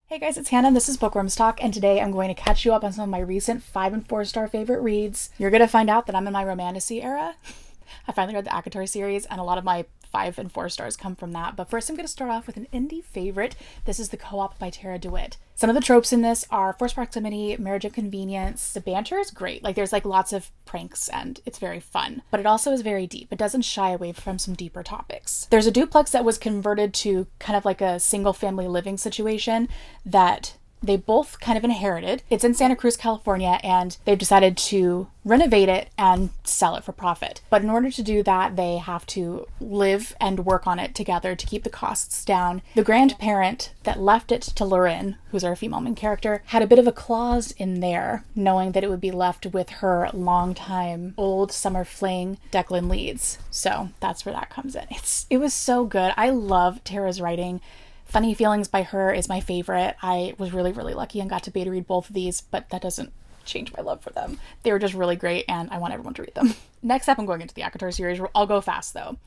Hey guys, it's Hannah and this is Bookwormstalk, and today I'm going to catch you up on some of my recent 5 and 4-star favorite reads. You're going to find out that I'm in my romantasy era. I finally read the ACOTAR series, and a lot of my 5 and 4 stars come from that. But first I'm going to start off with an indie favorite. This is The Co-op by Tara DeWitt. Some of the tropes in this are forced proximity, marriage of convenience. The banter is great. There's lots of pranks and it's very fun. But it also is very deep. It doesn't shy away from some deeper topics. There's a duplex that was converted to kind of like a single family living situation that they both kind of inherited. It's in Santa Cruz, California, and they've decided to renovate it and sell it for profit. But in order to do that, they have to live and work on it together to keep the costs down. The grandparent that left it to Lauren, who's our female main character, had a bit of a clause in there, knowing that it would be left with her longtime old summer fling, Declan Leeds. So that's where that comes in. It was so good. I love Tara's writing. Funny Feelings by her is my favorite. I was really, really lucky and got to beta read both of these, but that doesn't change my love for them. They were just really great, and I want everyone to read them. Next up, I'm going into the ACOTAR series. I'll go fast, though.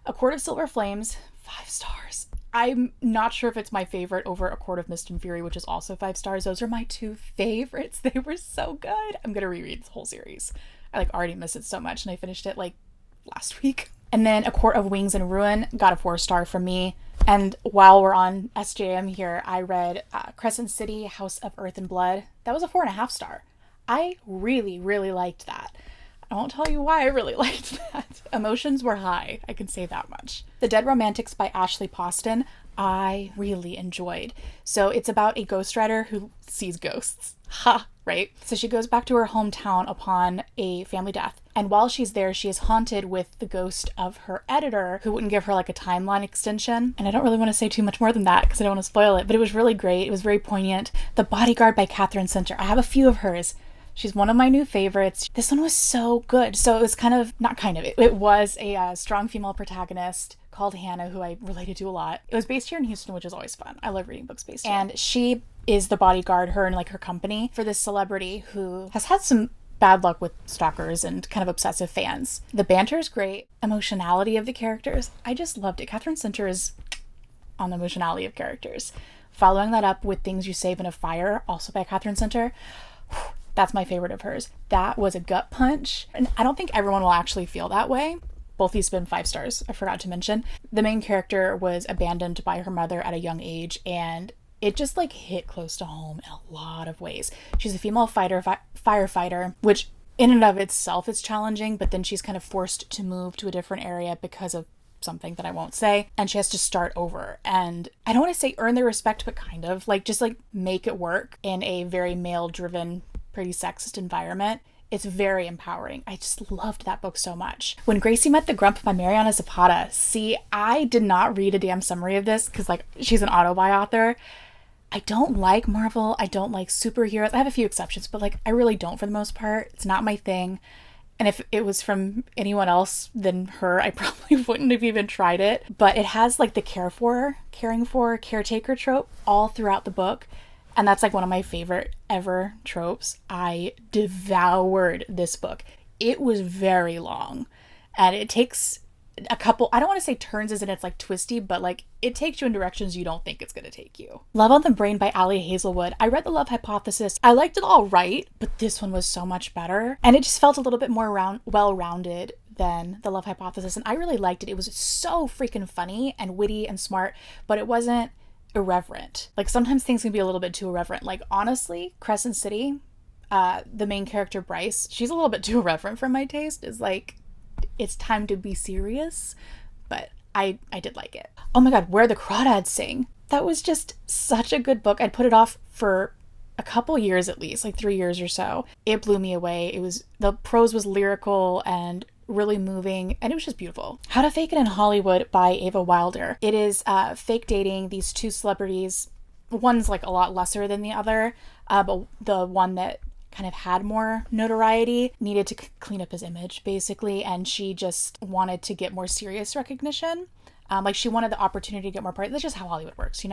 A Court of Silver Flames, 5 stars. I'm not sure if it's my favorite over A Court of Mist and Fury, which is also 5 stars. Those are my 2 favorites. They were so good. I'm going to reread the whole series. I already miss it so much, and I finished it last week. And then A Court of Wings and Ruin got a 4-star from me. And while we're on SJM here, I read Crescent City, House of Earth and Blood. That was a 4.5 star. I really, really liked that. I won't tell you why I really liked that. Emotions were high, I can say that much. The Dead Romantics by Ashley Poston, I really enjoyed. So it's about a ghostwriter who sees ghosts. Ha, right? So she goes back to her hometown upon a family death. And while she's there, she is haunted with the ghost of her editor, who wouldn't give her a timeline extension. And I don't really want to say too much more than that because I don't want to spoil it, but it was really great. It was very poignant. The Bodyguard by Catherine Center. I have a few of hers. She's one of my new favorites. This one was so good. So it was it was a strong female protagonist called Hannah, who I related to a lot. It was based here in Houston, which is always fun. I love reading books based here. And she is the bodyguard, her and her company, for this celebrity who has had some bad luck with stalkers and kind of obsessive fans. The banter is great. Emotionality of the characters, I just loved it. Catherine Center is on the emotionality of characters. Following that up with Things You Save in a Fire, also by Catherine Center. That's my favorite of hers. That was a gut punch. And I don't think everyone will actually feel that way. Both these have been 5 stars, I forgot to mention. The main character was abandoned by her mother at a young age, and it just hit close to home in a lot of ways. She's a female firefighter, which in and of itself is challenging, but then she's kind of forced to move to a different area because of something that I won't say, and she has to start over. And I don't want to say earn their respect, but kind of just make it work in a very male-driven, pretty sexist environment. It's very empowering. I just loved that book so much. When Gracie Met the Grump by Mariana Zapata. See, I did not read a damn summary of this because she's an auto-buy author. I don't like Marvel. I don't like superheroes. I have a few exceptions, but I really don't for the most part. It's not my thing. And if it was from anyone else than her, I probably wouldn't have even tried it. But it has the caring for, caretaker trope all throughout the book. And that's one of my favorite ever tropes. I devoured this book. It was very long. And it takes a couple, I don't want to say turns as in it's twisty, but it takes you in directions you don't think it's going to take you. Love on the Brain by Ali Hazelwood. I read The Love Hypothesis. I liked it all right, but this one was so much better. And it just felt a little bit more well-rounded than The Love Hypothesis. And I really liked it. It was so freaking funny and witty and smart, but it wasn't irreverent. Sometimes things can be a little bit too irreverent. Honestly, Crescent City, the main character Bryce, she's a little bit too irreverent for my taste. Is it's time to be serious, but I did like it. Oh my god, Where the Crawdads Sing. That was just such a good book. I'd put it off for a couple years at least, 3 years or so. It blew me away. The prose was lyrical and really moving, and it was just beautiful. How to Fake It in Hollywood by Ava Wilder. It is fake dating these 2 celebrities. One's a lot lesser than the other, but the one that kind of had more notoriety needed to clean up his image, basically, and she just wanted to get more serious recognition. She wanted the opportunity to get more part. That's just how Hollywood works,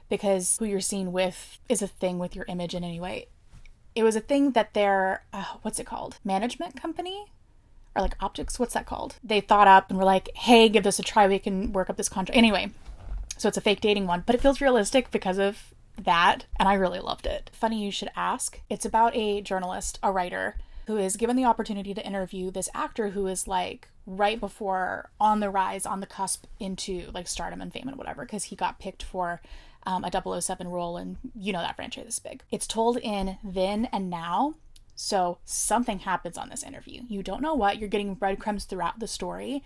because who you're seen with is a thing with your image in any way. It was a thing that their, what's it called? Management company? Or optics? What's that called? They thought up and were like, hey, give this a try. We can work up this contract. Anyway, so it's a fake dating one, but it feels realistic because of that, and I really loved it. Funny you should ask. It's about a journalist, a writer, who is given the opportunity to interview this actor who is like right before, on the rise, on the cusp into like stardom and fame and whatever, because he got picked for a 007 role, and you know that franchise is big. It's told in then and now, so something happens on this interview. You don't know what, you're getting breadcrumbs throughout the story,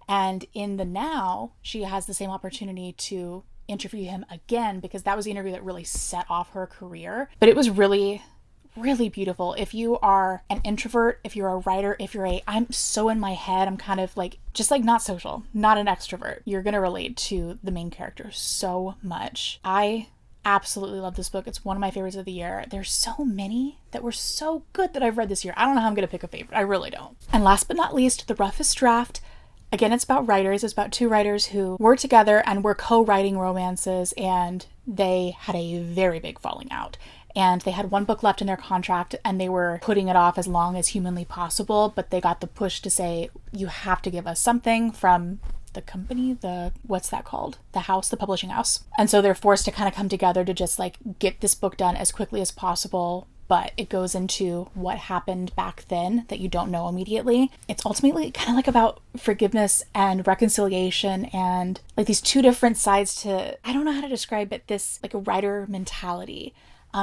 and in the now, she has the same opportunity to interview him again, because that was the interview that really set off her career. But it was really beautiful. If you are an introvert, if you're a writer, if you're I'm so in my head, I'm kind of like, just like not social, not an extrovert, you're gonna relate to the main character so much. I absolutely love this book. It's one of my favorites of the year. There's so many that were so good that I've read this year. I don't know how I'm gonna pick a favorite. I really don't. And last but not least, The Roughest Draft. Again, it's about writers. It's about two writers who were together and were co-writing romances, and they had a very big falling out. And they had one book left in their contract, and they were putting it off as long as humanly possible, but they got the push to say, you have to give us something from the company, what's that called? The house, the publishing house. And so they're forced to kind of come together to just like get this book done as quickly as possible. But it goes into what happened back then that you don't know immediately. It's ultimately kind of like about forgiveness and reconciliation, and like these two different sides to, I don't know how to describe it, this like a writer mentality.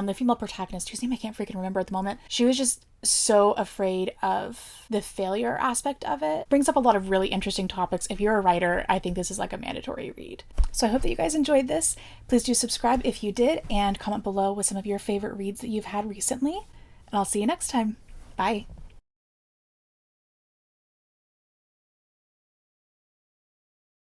The female protagonist, whose name I can't freaking remember at the moment, she was just so afraid of the failure aspect of it. Brings up a lot of really interesting topics. If you're a writer, I think this is like a mandatory read. So I hope that you guys enjoyed this. Please do subscribe if you did, and comment below with some of your favorite reads that you've had recently. And I'll see you next time. Bye.